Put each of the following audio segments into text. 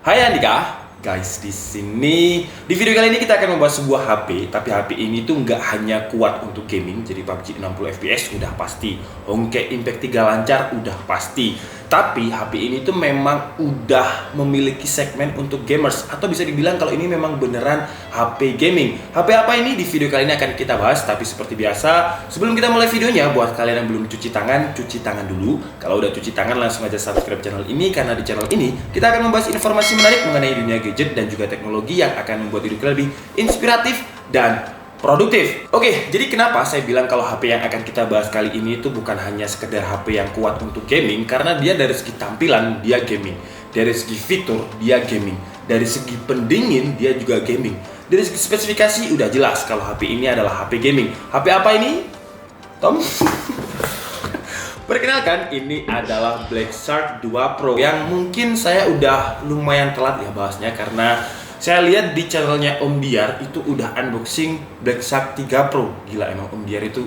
Hai Andika, guys di sini di video kali ini kita akan membahas sebuah HP, tapi HP ini tuh nggak hanya kuat untuk gaming, jadi PUBG 60 FPS udah pasti, Honkai Impact 3 lancar udah pasti. Tapi HP ini tuh memang udah memiliki segmen untuk gamers, atau bisa dibilang kalau ini memang beneran HP gaming. HP apa ini di video kali ini akan kita bahas, tapi seperti biasa sebelum kita mulai videonya, buat kalian yang belum cuci tangan dulu. Kalau udah cuci tangan langsung aja subscribe channel ini, karena di channel ini kita akan membahas informasi menarik mengenai dunia gadget dan juga teknologi yang akan membuat hidup kalian lebih inspiratif dan produktif. Oke, jadi kenapa saya bilang kalau HP yang akan kita bahas kali ini itu bukan hanya sekedar HP yang kuat untuk gaming, karena dia dari segi tampilan dia gaming, dari segi fitur dia gaming, dari segi pendingin dia juga gaming, dari segi spesifikasi udah jelas kalau HP ini adalah HP gaming. HP apa ini, Tom? Perkenalkan, ini adalah Black Shark 2 Pro yang mungkin saya udah lumayan telat ya bahasnya, karena saya lihat di channelnya Om Diar itu udah unboxing Black Shark 3 Pro. Gila emang Om Diar itu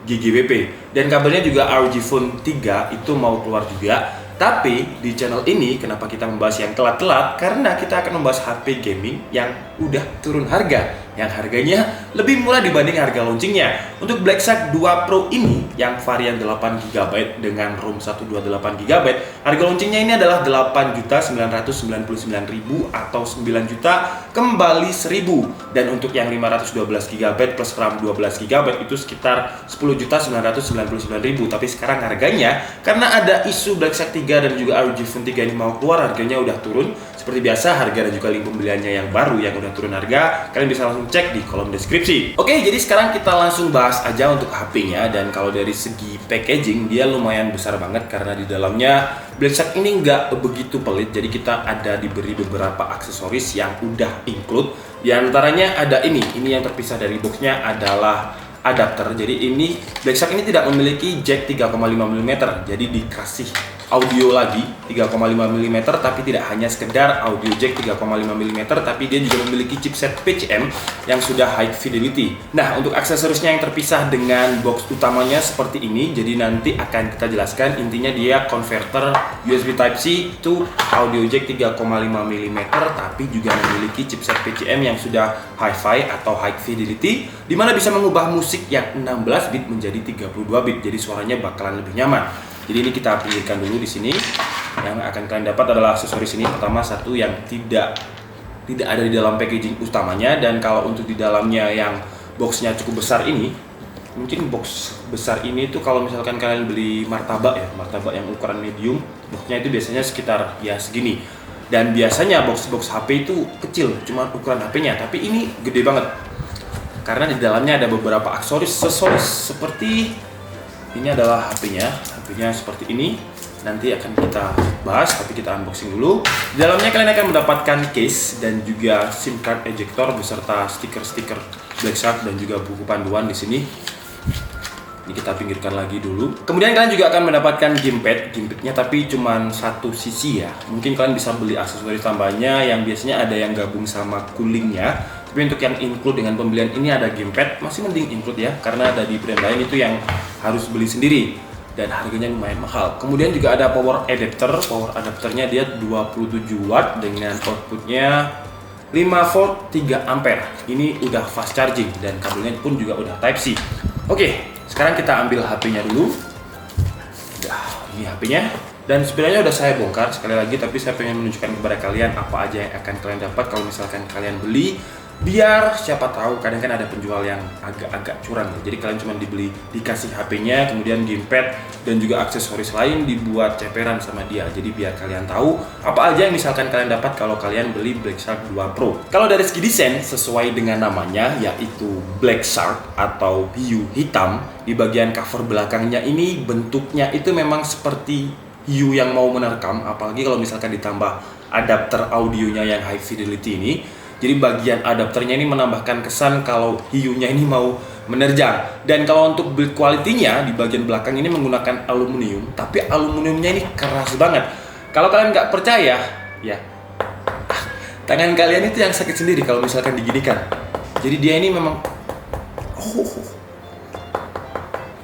GGWP. Dan kabarnya juga ROG Phone 3 itu mau keluar juga. Tapi di channel ini kenapa kita membahas yang telat-telat? Karena kita akan membahas HP gaming yang udah turun harga, yang harganya lebih murah dibanding harga launchingnya. Untuk Black Shark 2 Pro ini yang varian 8GB dengan ROM 128GB, harga launchingnya ini adalah 8.999.000 atau 9 juta kembali 1.000. Dan untuk yang 512GB plus RAM 12GB itu sekitar 10.999.000. Tapi sekarang harganya, karena ada isu Black Shark 3 dan juga ROG Phone 3 ini mau keluar, harganya udah turun. Seperti biasa, harga dan juga link pembeliannya yang baru yang udah turun harga, kalian bisa langsung cek di kolom deskripsi. Oke, jadi sekarang kita langsung bahas aja untuk HP-nya. Dan kalau dari segi packaging, dia lumayan besar banget karena di dalamnya Black Shark ini nggak begitu pelit. Jadi kita ada diberi beberapa aksesoris yang udah include. Di antaranya ada ini yang terpisah dari boxnya adalah adapter. Jadi ini Black Shark ini tidak memiliki jack 3,5 mm, jadi dikasih audio lagi 3,5 mm, tapi tidak hanya sekedar audio jack 3,5 mm, tapi dia juga memiliki chipset PCM yang sudah high fidelity. Nah, untuk aksesorisnya yang terpisah dengan box utamanya seperti ini, jadi nanti akan kita jelaskan. Intinya dia converter USB Type-C to audio jack 3,5 mm, tapi juga memiliki chipset PCM yang sudah hi-fi atau high fidelity, dimana bisa mengubah musik yang 16 bit menjadi 32 bit, jadi suaranya bakalan lebih nyaman. Jadi ini kita pinggirkan dulu di sini. Yang akan kalian dapat adalah aksesoris ini. Pertama, satu yang tidak ada di dalam packaging utamanya. Dan kalau untuk di dalamnya yang boxnya cukup besar ini, mungkin box besar ini tuh kalau misalkan kalian beli martabak yang ukuran medium, boxnya itu biasanya sekitar ya segini. Dan biasanya box HP itu kecil, cuma ukuran HP-nya. Tapi ini gede banget, karena di dalamnya ada beberapa aksesoris seperti ini adalah HP-nya seperti ini. Nanti akan kita bahas, tapi kita unboxing dulu. Di dalamnya kalian akan mendapatkan case dan juga SIM card ejector beserta stiker-stiker Black Shark dan juga buku panduan di sini. Ini kita pinggirkan lagi dulu. Kemudian kalian juga akan mendapatkan gamepadnya tapi cuma satu sisi ya. Mungkin kalian bisa beli aksesoris tambahnya yang biasanya ada yang gabung sama coolingnya. Tapi untuk yang include dengan pembelian ini ada gamepad, masih mending include ya, karena ada di brand lain itu yang harus beli sendiri dan harganya lumayan mahal. Kemudian juga ada power adapternya dia 27 watt dengan outputnya 5 volt 3 ampere. Ini udah fast charging dan kabelnya pun juga udah Type-C. Oke, sekarang kita ambil HP-nya dulu. Udah, ini HP-nya. Dan sebenarnya udah saya bongkar sekali lagi, tapi saya pengen menunjukkan kepada kalian apa aja yang akan kalian dapat kalau misalkan kalian beli. Biar siapa tahu, kadang kan ada penjual yang agak curang. Jadi kalian cuma dikasih HP-nya, kemudian gamepad dan juga aksesoris lain dibuat ceperan sama dia. Jadi biar kalian tahu apa aja yang misalkan kalian dapat kalau kalian beli Black Shark 2 Pro. Kalau dari segi desain, sesuai dengan namanya yaitu Black Shark atau hiu hitam, di bagian cover belakangnya ini bentuknya itu memang seperti hiu yang mau menerkam, apalagi kalau misalkan ditambah adapter audionya yang high fidelity ini. Jadi bagian adapternya ini menambahkan kesan kalau hiunya ini mau menerjang. Dan kalau untuk build quality-nya di bagian belakang ini menggunakan aluminium, tapi aluminiumnya ini keras banget. Kalau kalian nggak percaya, ya tangan kalian itu yang sakit sendiri kalau misalkan diginikan. Jadi dia ini memang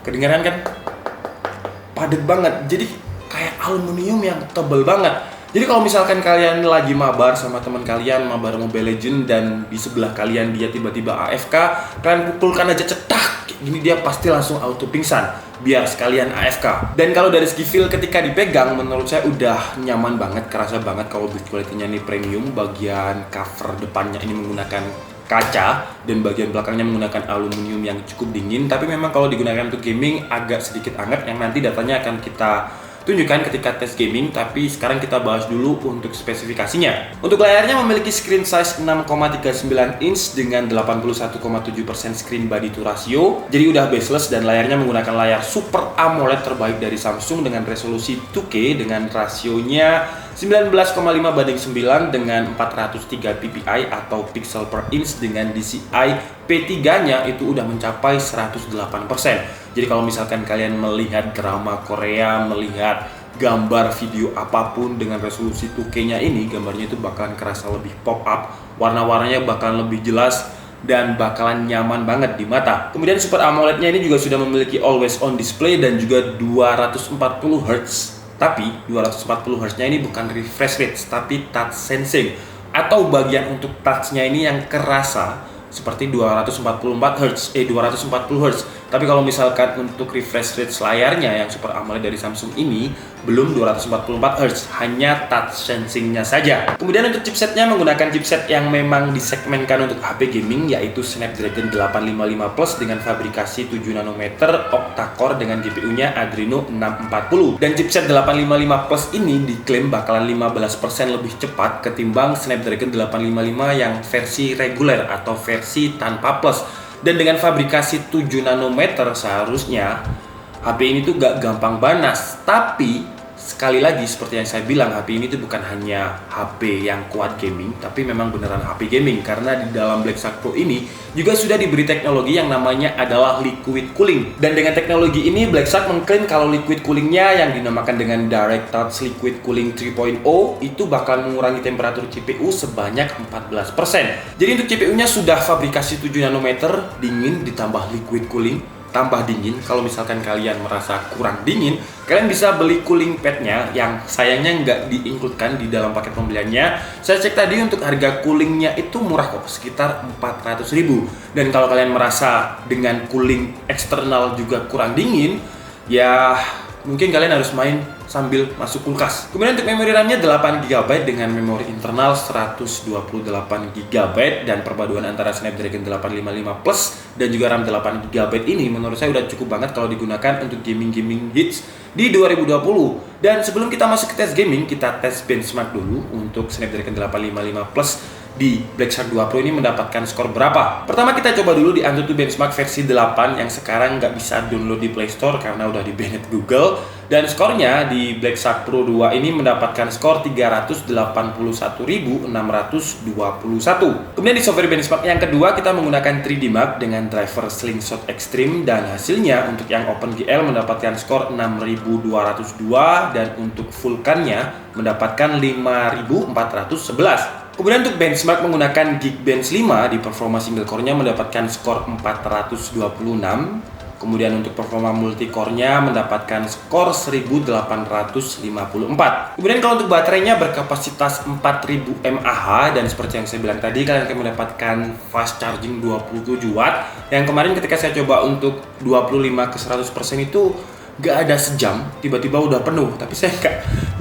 kedengaran kan? Padat banget. Jadi kayak aluminium yang tebal banget. Jadi kalau misalkan kalian lagi mabar sama teman kalian, mabar Mobile Legends, dan di sebelah kalian dia tiba-tiba AFK, kalian pukulkan aja cetak, gini dia pasti langsung auto pingsan, biar sekalian AFK. Dan kalau dari segi feel ketika dipegang, menurut saya udah nyaman banget, kerasa banget kalau build quality-nya ini premium. Bagian cover depannya ini menggunakan kaca dan bagian belakangnya menggunakan aluminium yang cukup dingin, tapi memang kalau digunakan untuk gaming agak sedikit hangat, yang nanti datanya akan kita tunjukkan ketika tes gaming. Tapi sekarang kita bahas dulu untuk spesifikasinya. Untuk layarnya memiliki screen size 6,39 inch dengan 81,7% screen body to ratio. Jadi udah baseless dan layarnya menggunakan layar Super AMOLED terbaik dari Samsung dengan resolusi 2K dengan rasionya 19,5:9 dengan 403 ppi atau pixel per inch dengan DCI P3-nya itu udah mencapai 108%. Jadi kalau misalkan kalian melihat drama Korea, melihat gambar video apapun dengan resolusi 2K-nya ini, gambarnya itu bakalan kerasa lebih pop up, warna-warnanya bakalan lebih jelas dan bakalan nyaman banget di mata. Kemudian Super AMOLED-nya ini juga sudah memiliki always on display dan juga 240 Hz. Tapi 240 Hz-nya ini bukan refresh rate, tapi touch sensing, atau bagian untuk touch-nya ini yang kerasa seperti 240 Hz. Tapi kalau misalkan untuk refresh rate layarnya yang Super AMOLED dari Samsung ini belum 244 Hz, hanya touch sensing-nya saja. Kemudian untuk chipsetnya menggunakan chipset yang memang disegmenkan untuk HP gaming, yaitu Snapdragon 855 Plus dengan fabrikasi 7 nanometer octa-core dengan GPU-nya Adreno 640. Dan chipset 855 Plus ini diklaim bakalan 15% lebih cepat ketimbang Snapdragon 855 yang versi reguler atau versi tanpa plus. Dan dengan fabrikasi 7 nanometer seharusnya HP ini tuh gak gampang panas. Tapi sekali lagi seperti yang saya bilang, HP ini tuh bukan hanya HP yang kuat gaming, tapi memang beneran HP gaming. Karena di dalam Black Shark Pro ini juga sudah diberi teknologi yang namanya adalah liquid cooling. Dan dengan teknologi ini Black Shark mengklaim kalau liquid coolingnya yang dinamakan dengan Direct Touch Liquid Cooling 3.0 itu bakal mengurangi temperatur CPU sebanyak 14%. Jadi untuk CPU-nya sudah fabrikasi 7 nanometer dingin ditambah liquid cooling tambah dingin. Kalau misalkan kalian merasa kurang dingin, kalian bisa beli cooling padnya yang sayangnya nggak diinkludkan di dalam paket pembeliannya. Saya cek tadi untuk harga coolingnya itu murah kok, sekitar 400.000. Dan kalau kalian merasa dengan cooling eksternal juga kurang dingin, ya mungkin kalian harus main sambil masuk kulkas. Kemudian untuk memori RAM-nya 8GB dengan memori internal 128GB dan perpaduan antara Snapdragon 855 Plus dan juga RAM 8GB ini menurut saya udah cukup banget kalau digunakan untuk gaming hits di 2020. Dan sebelum kita masuk ke tes gaming, kita tes benchmark dulu untuk Snapdragon 855 Plus di Black Shark 2 Pro ini mendapatkan skor berapa. Pertama kita coba dulu di AnTuTu Benchmark versi 8 yang sekarang nggak bisa download di Play Store karena udah di-banned Google. Dan skornya di Black Shark Pro 2 ini mendapatkan skor 381.621. Kemudian di software benchmark yang kedua kita menggunakan 3D Mark dengan driver Slingshot Extreme dan hasilnya untuk yang OpenGL mendapatkan skor 6.202 dan untuk Vulkan-nya mendapatkan 5.411. Kemudian untuk benchmark menggunakan Geekbench 5 di performa single core-nya mendapatkan skor 426. Kemudian untuk performa multicore-nya mendapatkan skor 1854. Kemudian kalau untuk baterainya berkapasitas 4000 mAh dan seperti yang saya bilang tadi kalian akan mendapatkan fast charging 27 watt. Yang kemarin ketika saya coba untuk 25 ke 100% itu gak ada sejam, tiba-tiba udah penuh. Tapi saya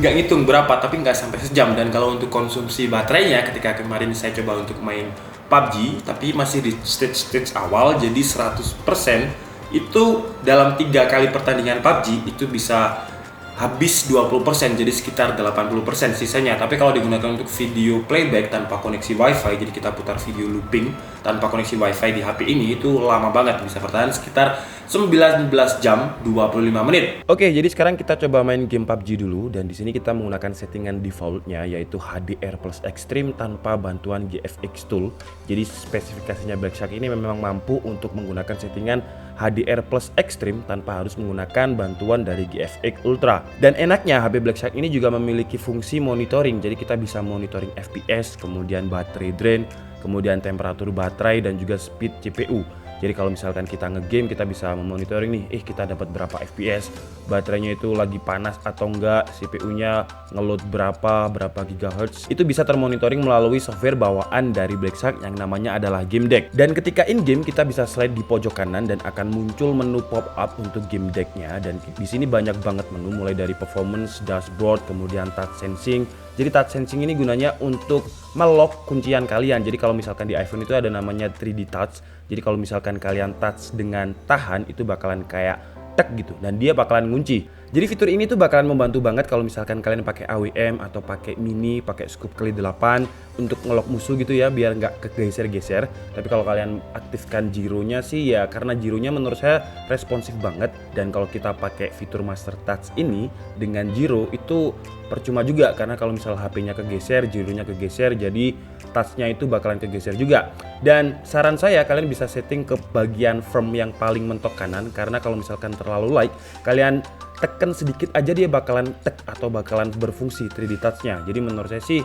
nggak ngitung berapa, tapi nggak sampai sejam. Dan kalau untuk konsumsi baterainya, ketika kemarin saya coba untuk main PUBG, tapi masih di stage awal, jadi 100% itu dalam 3 kali pertandingan PUBG itu bisa habis 20%, jadi sekitar 80% sisanya. Tapi kalau digunakan untuk video playback tanpa koneksi wifi, jadi kita putar video looping tanpa koneksi wifi di HP ini, itu lama banget, bisa bertahan sekitar 19 jam 25 menit. Oke, jadi sekarang kita coba main game PUBG dulu, dan di sini kita menggunakan settingan defaultnya yaitu HDR plus Extreme tanpa bantuan GFX tool. Jadi spesifikasinya Black Shark ini memang mampu untuk menggunakan settingan HDR plus Extreme tanpa harus menggunakan bantuan dari GFX Ultra. Dan enaknya HP Black Shark ini juga memiliki fungsi monitoring, jadi kita bisa monitoring FPS, kemudian baterai drain, kemudian temperatur baterai dan juga speed CPU. Jadi kalau misalkan kita ngegame, kita bisa memonitoring nih, kita dapat berapa FPS, baterainya itu lagi panas atau enggak, CPU-nya ngeload berapa GHz. Itu bisa termonitoring melalui software bawaan dari Black Shark yang namanya adalah Game Deck. Dan ketika in game kita bisa slide di pojok kanan dan akan muncul menu pop up untuk game decknya. Dan di sini banyak banget menu, mulai dari performance, dashboard, kemudian touch sensing. Jadi touch sensing ini gunanya untuk melock kuncian kalian. Jadi kalau misalkan di iPhone itu ada namanya 3D touch. Jadi kalau misalkan kalian touch dengan tahan itu bakalan kayak tek gitu dan dia bakalan ngunci. Jadi fitur ini tuh bakalan membantu banget kalau misalkan kalian pakai AWM atau pakai mini, pakai scope kali 8 untuk ngelock musuh gitu ya, biar nggak kegeser-geser. Tapi kalau kalian aktifkan gyronya sih ya, karena gyronya menurut saya responsif banget. Dan kalau kita pakai fitur Master Touch ini dengan gyro itu percuma juga, karena kalau misal HP-nya kegeser, gyronya kegeser, jadi touch-nya itu bakalan kegeser juga. Dan saran saya kalian bisa setting ke bagian firm yang paling mentok kanan, karena kalau misalkan terlalu light, kalian tekan sedikit aja dia bakalan tek atau bakalan berfungsi 3D touch-nya. Jadi menurut saya sih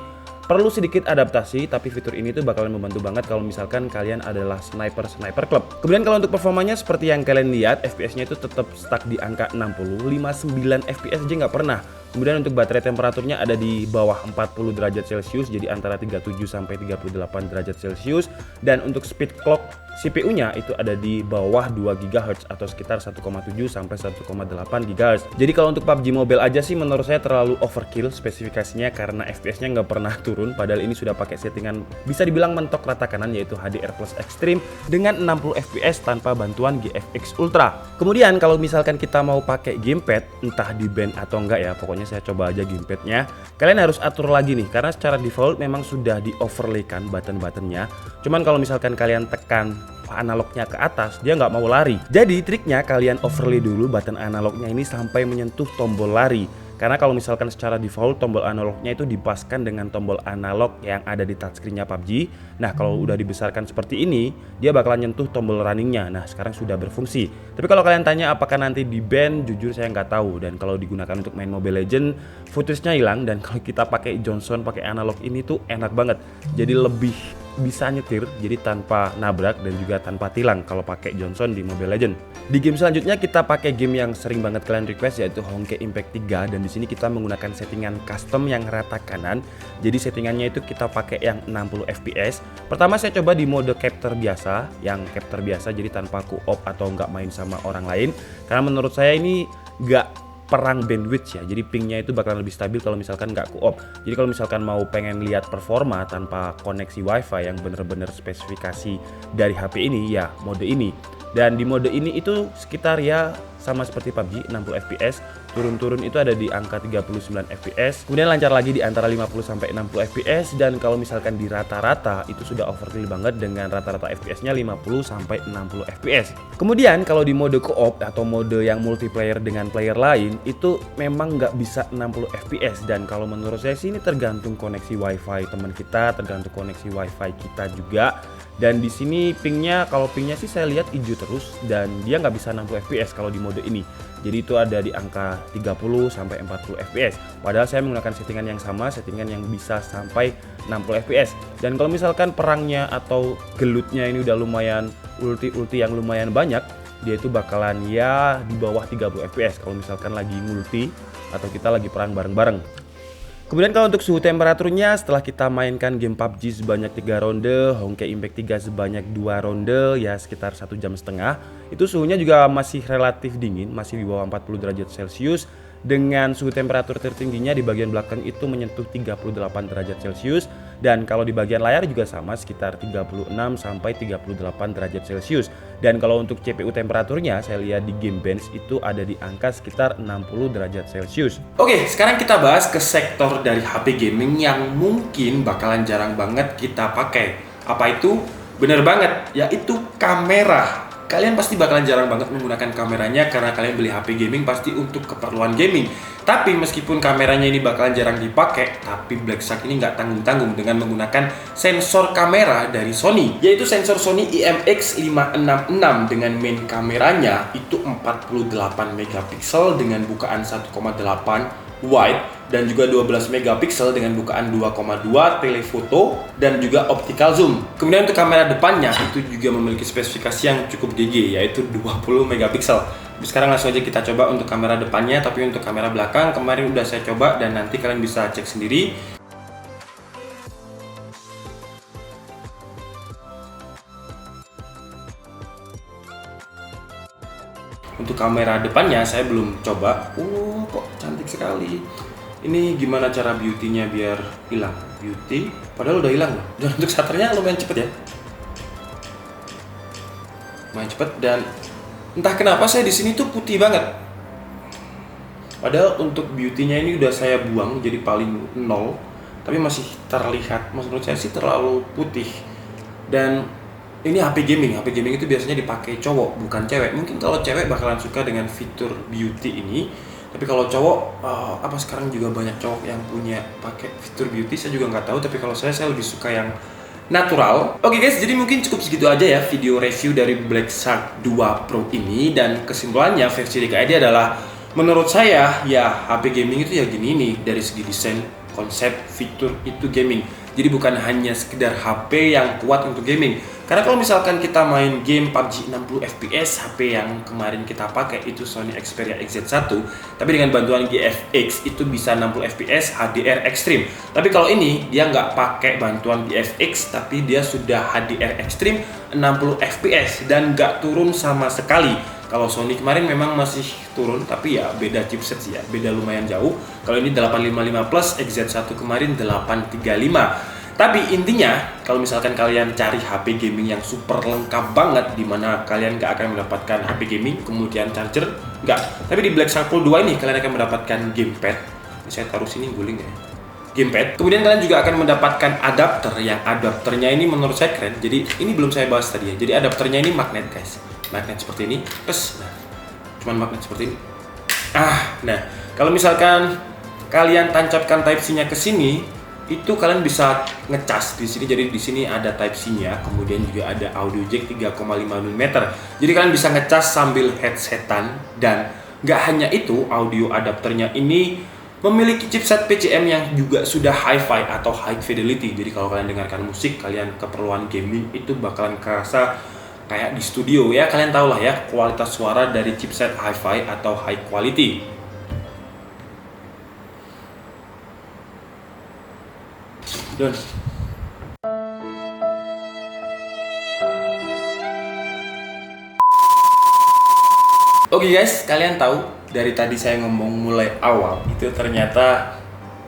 perlu sedikit adaptasi, tapi fitur ini tuh bakalan membantu banget kalau misalkan kalian adalah sniper club. Kemudian kalau untuk performanya seperti yang kalian lihat, FPS-nya itu tetap stuck di angka 60, 59 FPS aja nggak pernah. Kemudian untuk baterai temperaturnya ada di bawah 40 derajat Celcius, jadi antara 37 sampai 38 derajat Celcius. Dan untuk speed clock CPU-nya itu ada di bawah 2 GHz atau sekitar 1,7 sampai 1,8 GHz. Jadi kalau untuk PUBG Mobile aja sih menurut saya terlalu overkill spesifikasinya, karena FPS-nya nggak pernah turun, padahal ini sudah pakai settingan bisa dibilang mentok rata kanan, yaitu HDR Plus Extreme dengan 60 FPS tanpa bantuan GFX Ultra. Kemudian kalau misalkan kita mau pakai gamepad, entah di band atau enggak ya, pokoknya saya coba aja gamepadnya, kalian harus atur lagi nih, karena secara default memang sudah di overlaykan button-buttonnya. Cuman kalau misalkan kalian tekan analognya ke atas, dia nggak mau lari. Jadi triknya kalian overlay dulu button analognya ini sampai menyentuh tombol lari. Karena kalau misalkan secara default tombol analognya itu dipaskan dengan tombol analog yang ada di touchscreen-nya PUBG. Nah kalau udah dibesarkan seperti ini, dia bakalan nyentuh tombol runningnya. Nah sekarang sudah berfungsi. Tapi kalau kalian tanya apakah nanti di ban, jujur saya nggak tahu. Dan kalau digunakan untuk main Mobile Legends, footage-nya hilang. Dan kalau kita pakai Johnson, pakai analog ini tuh enak banget. Jadi lebih bisa nyetir, jadi tanpa nabrak dan juga tanpa tilang kalau pakai Johnson di Mobile Legends. Di game selanjutnya kita pakai game yang sering banget kalian request, yaitu Honkai Impact 3, dan di sini kita menggunakan settingan custom yang rata kanan. Jadi settingannya itu kita pakai yang 60 FPS. Pertama saya coba di mode capture biasa, jadi tanpa co-op atau nggak main sama orang lain. Karena menurut saya ini nggak perang bandwidth ya, jadi pingnya itu bakalan lebih stabil kalau misalkan nggak co-op. Jadi kalau misalkan mau pengen lihat performa tanpa koneksi wifi yang bener-bener spesifikasi dari HP ini, ya mode ini. Dan di mode ini itu sekitar ya sama seperti PUBG, 60 FPS, turun-turun itu ada di angka 39 FPS, kemudian lancar lagi di antara 50 sampai 60 FPS, dan kalau misalkan di rata-rata itu sudah overkill banget dengan rata-rata FPS-nya 50 sampai 60 FPS. Kemudian kalau di mode co-op atau mode yang multiplayer dengan player lain itu memang nggak bisa 60 FPS, dan kalau menurut saya sih ini tergantung koneksi wifi teman kita, tergantung koneksi wifi kita juga. Dan di sini pingnya, kalau pingnya sih saya lihat hijau terus dan dia nggak bisa 60 FPS kalau di mode ini. Jadi itu ada di angka 30 sampai 40 FPS. Padahal saya menggunakan settingan yang sama, settingan yang bisa sampai 60 FPS. Dan kalau misalkan perangnya atau gelutnya ini udah lumayan ulti yang lumayan banyak, dia itu bakalan ya di bawah 30 FPS kalau misalkan lagi multi atau kita lagi perang bareng-bareng. Kemudian kalau untuk suhu temperaturnya, setelah kita mainkan game PUBG sebanyak 3 ronde, Honkai Impact 3 sebanyak 2 ronde, ya sekitar 1,5 jam, itu suhunya juga masih relatif dingin, masih di bawah 40 derajat Celcius. Dengan suhu temperatur tertingginya di bagian belakang itu menyentuh 38 derajat Celcius, dan kalau di bagian layar juga sama sekitar 36 sampai 38 derajat Celcius. Dan kalau untuk CPU temperaturnya saya lihat di Geekbench itu ada di angka sekitar 60 derajat Celcius. Oke, sekarang kita bahas ke sektor dari HP gaming yang mungkin bakalan jarang banget kita pakai. Apa itu? Bener banget, yaitu kamera. Kalian pasti bakalan jarang banget menggunakan kameranya karena kalian beli HP gaming pasti untuk keperluan gaming. Tapi meskipun kameranya ini bakalan jarang dipakai, tapi Black Shark ini nggak tanggung-tanggung dengan menggunakan sensor kamera dari Sony, yaitu sensor Sony IMX566 dengan main kameranya itu 48 megapiksel dengan bukaan 1,8 wide dan juga 12 megapiksel dengan bukaan 2,2 telefoto dan juga optical zoom. Kemudian untuk kamera depannya itu juga memiliki spesifikasi yang cukup GG, yaitu 20 megapiksel. Sekarang langsung aja kita coba untuk kamera depannya, tapi untuk kamera belakang kemarin udah saya coba dan nanti kalian bisa cek sendiri. Untuk kamera depannya saya belum coba. Kok cantik sekali. Ini gimana cara beauty-nya biar hilang? Beauty, padahal udah hilang loh. Dan untuk shutternya lumayan cepet ya. Lumayan cepet dan entah kenapa saya di sini tuh putih banget. Padahal untuk beauty-nya ini udah saya buang jadi paling nol, tapi masih terlihat. Menurut saya sih terlalu putih. Dan ini HP gaming itu biasanya dipakai cowok bukan cewek. Mungkin kalau cewek bakalan suka dengan fitur beauty ini, tapi kalau cowok apa sekarang juga banyak cowok yang punya pakai fitur beauty, saya juga nggak tahu. Tapi kalau saya lebih suka yang natural. Oke guys, jadi mungkin cukup segitu aja ya video review dari Black Shark 2 Pro ini. Dan kesimpulannya versi DKID adalah menurut saya ya HP gaming itu ya gini nih, dari segi desain, konsep, fitur itu gaming. Jadi bukan hanya sekedar HP yang kuat untuk gaming. Karena kalau misalkan kita main game PUBG 60 FPS, HP yang kemarin kita pakai itu Sony Xperia XZ1, tapi dengan bantuan GFX itu bisa 60 FPS HDR Extreme. Tapi kalau ini dia nggak pakai bantuan GFX, tapi dia sudah HDR Extreme 60 FPS dan nggak turun sama sekali. Kalau Sony kemarin memang masih turun, tapi ya beda chipset sih ya, beda lumayan jauh. Kalau ini 855 Plus, XZ1 kemarin 835. Tapi intinya, kalau misalkan kalian cari HP gaming yang super lengkap banget, dimana kalian nggak akan mendapatkan HP gaming, kemudian charger, nggak. Tapi di Black Shark Pro 2 ini, kalian akan mendapatkan gamepad. Ini saya taruh sini, guling ya. Gamepad. Kemudian kalian juga akan mendapatkan adapter, yang adapternya ini menurut saya keren. Jadi ini belum saya bahas tadi ya. Jadi adapternya ini magnet guys. Magnet seperti ini. Terus, nah, cuman magnet seperti ini. Nah, kalau misalkan kalian tancapkan Type-C-nya ke sini, itu kalian bisa ngecas di sini. Jadi di sini ada Type-C-nya, kemudian juga ada audio jack 3,5 mm. Jadi kalian bisa ngecas sambil headsetan. Dan nggak hanya itu, audio adapternya ini memiliki chipset PCM yang juga sudah hi-fi atau high fidelity. Jadi kalau kalian dengarkan musik, kalian keperluan gaming itu bakalan kerasa kayak di studio ya. Kalian tahu lah ya kualitas suara dari chipset hi-fi atau high quality. Don. Oke guys, kalian tahu dari tadi saya ngomong mulai awal itu ternyata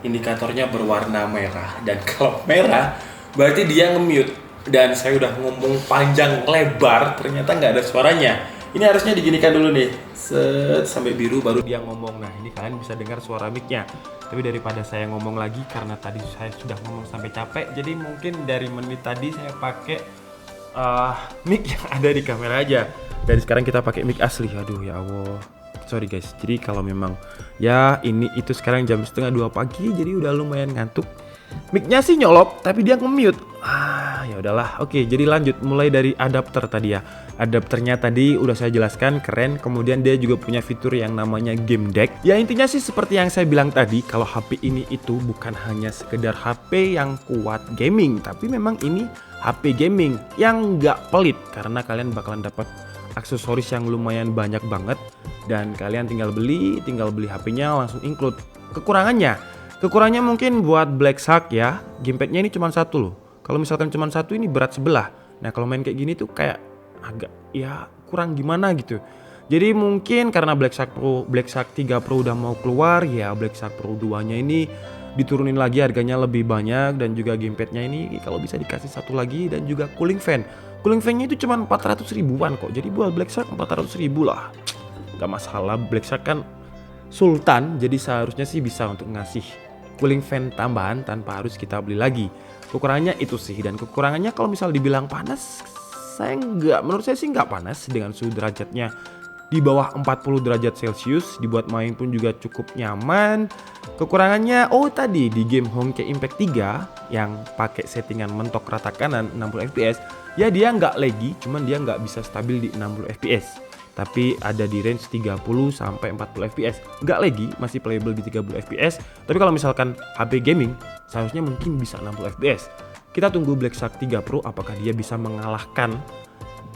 indikatornya berwarna merah, dan kalau merah berarti dia nge-mute. Dan saya udah ngomong panjang lebar, ternyata nggak ada suaranya. Ini harusnya diginikan dulu nih, set sampai biru baru dia ngomong. Nah ini kalian bisa dengar suara mic-nya. Tapi daripada saya ngomong lagi, karena tadi saya sudah ngomong sampai capek, jadi mungkin dari menit tadi saya pakai mic yang ada di kamera aja. Dari sekarang kita pakai mic asli. Aduh ya Allah, sorry guys. Jadi kalau memang ya ini itu sekarang jam 1:30 pagi, jadi udah lumayan ngantuk. Mic-nya sih nyolok, tapi dia nge-mute. Ya udahlah. Oke, jadi lanjut mulai dari adapter tadi ya. Adapternya tadi udah saya jelaskan, keren. Kemudian dia juga punya fitur yang namanya Game Deck. Ya intinya sih seperti yang saya bilang tadi, kalau HP ini itu bukan hanya sekedar HP yang kuat gaming, tapi memang ini HP gaming yang nggak pelit, karena kalian bakalan dapat aksesoris yang lumayan banyak banget. Dan kalian tinggal beli HP-nya langsung include. Kekurangannya mungkin buat Black Shark ya, gamepadnya ini cuma satu loh. Kalau misalkan cuma satu ini berat sebelah. Nah kalau main kayak gini tuh kayak agak ya kurang gimana gitu. Jadi mungkin karena Black Shark 3 Pro udah mau keluar ya, Black Shark Pro 2 nya ini diturunin lagi harganya lebih banyak. Dan juga gamepadnya ini kalau bisa dikasih satu lagi, dan juga cooling fan. Cooling fan-nya itu cuma 400 ribuan kok. Jadi buat Black Shark 400 ribu lah, gak masalah. Black Shark kan sultan, jadi seharusnya sih bisa untuk ngasih cooling fan tambahan tanpa harus kita beli lagi. Kekurangannya itu sih. Dan kekurangannya kalau misal dibilang panas, menurut saya sih nggak panas. Dengan suhu derajatnya di bawah 40 derajat Celcius, dibuat main pun juga cukup nyaman. Kekurangannya tadi di game Honkai Impact 3 yang pakai settingan mentok rata kanan 60 fps, ya dia nggak laggy, cuman dia nggak bisa stabil di 60 fps. tapi ada di range 30 sampai 40 fps. Nggak lagi, masih playable di 30 fps, tapi kalau misalkan HP gaming seharusnya mungkin bisa 60 fps. Kita tunggu Black Shark 3 Pro apakah dia bisa mengalahkan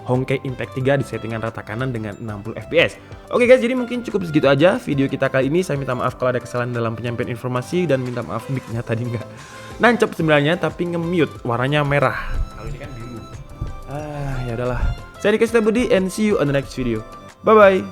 Honkai Impact 3 di settingan rata kanan dengan 60 fps. Oke guys, jadi mungkin cukup segitu aja video kita kali ini. Saya minta maaf kalau ada kesalahan dalam penyampaian informasi dan minta maaf mic-nya tadi nggak nancep sebenarnya tapi nge-mute, warnanya merah. Kalau ini kan biru. Ya udahlah. Saya Dika Setiabudi and see you on the next video. Bye bye.